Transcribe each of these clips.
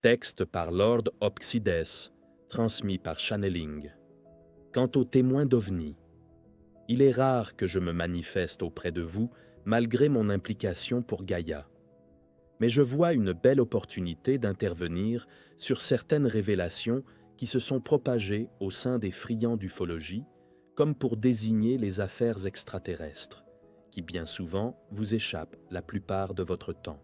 Texte par Lord Opsides, transmis par Channeling. Quant aux témoins d'OVNI, il est rare que je me manifeste auprès de vous malgré mon implication pour Gaïa. Mais je vois une belle opportunité d'intervenir sur certaines révélations qui se sont propagées au sein des friands d'ufologie, comme pour désigner les affaires extraterrestres, qui bien souvent vous échappent la plupart de votre temps.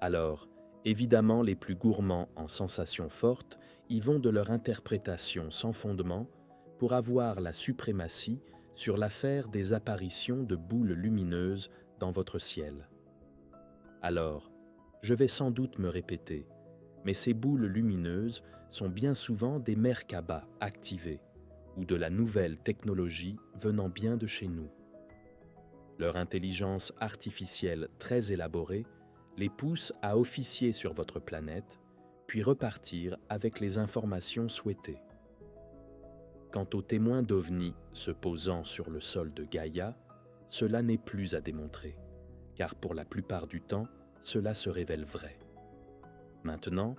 Alors, évidemment, les plus gourmands en sensations fortes y vont de leur interprétation sans fondement pour avoir la suprématie sur l'affaire des apparitions de boules lumineuses dans votre ciel. Alors, je vais sans doute me répéter, mais ces boules lumineuses sont bien souvent des Merkabah activées ou de la nouvelle technologie venant bien de chez nous. Leur intelligence artificielle très élaborée les pousse à officier sur votre planète, puis repartir avec les informations souhaitées. Quant aux témoins d'OVNI se posant sur le sol de Gaïa, cela n'est plus à démontrer, car pour la plupart du temps, cela se révèle vrai. Maintenant,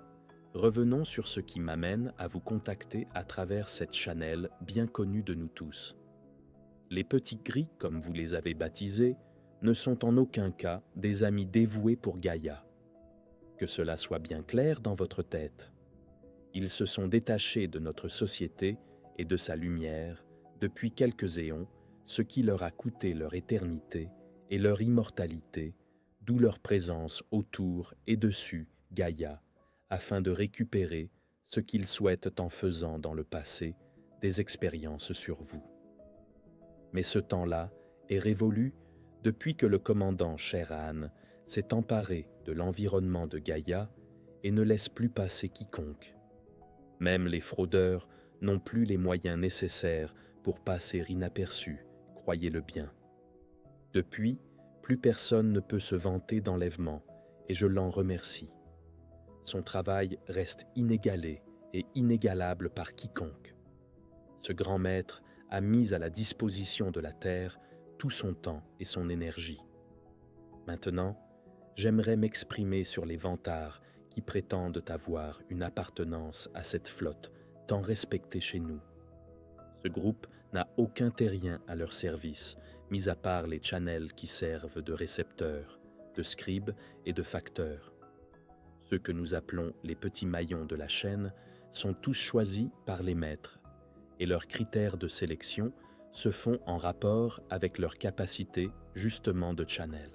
revenons sur ce qui m'amène à vous contacter à travers cette channel bien connue de nous tous. Les petits gris, comme vous les avez baptisés, ne sont en aucun cas des amis dévoués pour Gaïa. Que cela soit bien clair dans votre tête. Ils se sont détachés de notre société et de sa lumière depuis quelques éons, ce qui leur a coûté leur éternité et leur immortalité, d'où leur présence autour et dessus Gaïa, afin de récupérer ce qu'ils souhaitent en faisant dans le passé des expériences sur vous. Mais ce temps-là est révolu depuis que le commandant Sher-Han s'est emparé de l'environnement de Gaïa et ne laisse plus passer quiconque. Même les fraudeurs n'ont plus les moyens nécessaires pour passer inaperçus, croyez-le bien. Depuis, plus personne ne peut se vanter d'enlèvement, et je l'en remercie. Son travail reste inégalé et inégalable par quiconque. Ce grand maître a mis à la disposition de la Terre tout son temps et son énergie. Maintenant, j'aimerais m'exprimer sur les vantards qui prétendent avoir une appartenance à cette flotte tant respectée chez nous. Ce groupe n'a aucun terrien à leur service, mis à part les channels qui servent de récepteurs, de scribes et de facteurs. Ceux que nous appelons les petits maillons de la chaîne sont tous choisis par les maîtres, et leurs critères de sélection se font en rapport avec leur capacité justement de channel.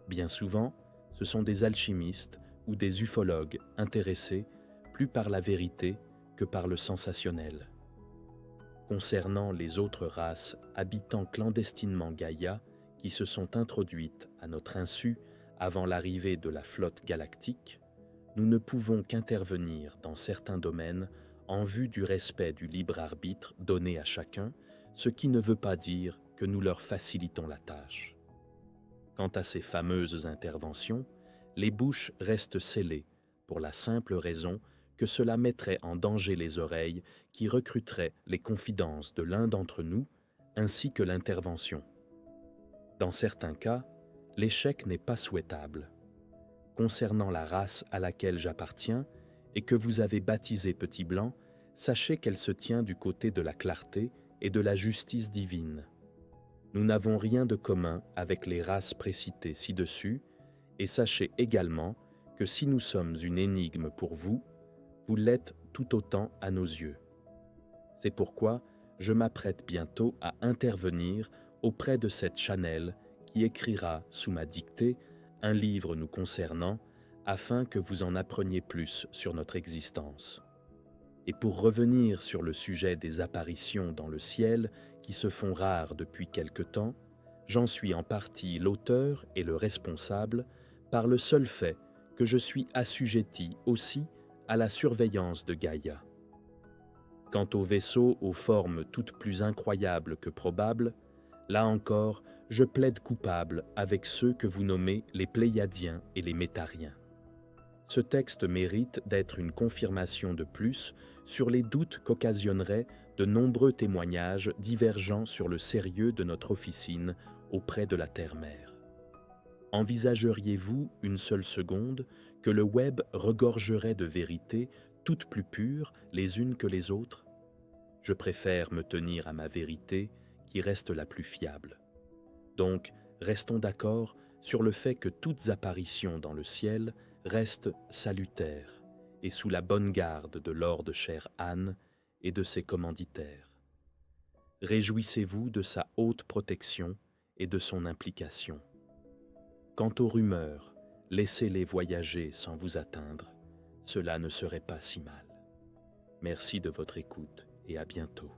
Bien souvent, ce sont des alchimistes ou des ufologues intéressés plus par la vérité que par le sensationnel. Concernant les autres races habitant clandestinement Gaïa qui se sont introduites à notre insu avant l'arrivée de la flotte galactique, nous ne pouvons qu'intervenir dans certains domaines en vue du respect du libre arbitre donné à chacun, ce qui ne veut pas dire que nous leur facilitons la tâche. Quant à ces fameuses interventions, les bouches restent scellées pour la simple raison que cela mettrait en danger les oreilles qui recruteraient les confidences de l'un d'entre nous ainsi que l'intervention. Dans certains cas, l'échec n'est pas souhaitable. Concernant la race à laquelle j'appartiens et que vous avez baptisée Petit Blanc, sachez qu'elle se tient du côté de la clarté et de la justice divine. Nous n'avons rien de commun avec les races précitées ci-dessus, et sachez également que si nous sommes une énigme pour vous, vous l'êtes tout autant à nos yeux. C'est pourquoi je m'apprête bientôt à intervenir auprès de cette channel qui écrira sous ma dictée un livre nous concernant afin que vous en appreniez plus sur notre existence. Et pour revenir sur le sujet des apparitions dans le ciel qui se font rares depuis quelque temps, j'en suis en partie l'auteur et le responsable par le seul fait que je suis assujetti aussi à la surveillance de Gaïa. Quant aux vaisseaux aux formes toutes plus incroyables que probables, là encore, je plaide coupable avec ceux que vous nommez les Pléiadiens et les Métariens. Ce texte mérite d'être une confirmation de plus sur les doutes qu'occasionneraient de nombreux témoignages divergeant sur le sérieux de notre officine auprès de la Terre-Mère. Envisageriez-vous une seule seconde que le web regorgerait de vérités toutes plus pures les unes que les autres? Je préfère me tenir à ma vérité qui reste la plus fiable. Donc, restons d'accord sur le fait que toutes apparitions dans le ciel restent salutaires et sous la bonne garde de Lord chère Anne et de ses commanditaires. Réjouissez-vous de sa haute protection et de son implication. Quant aux rumeurs, laissez-les voyager sans vous atteindre, cela ne serait pas si mal. Merci de votre écoute et à bientôt.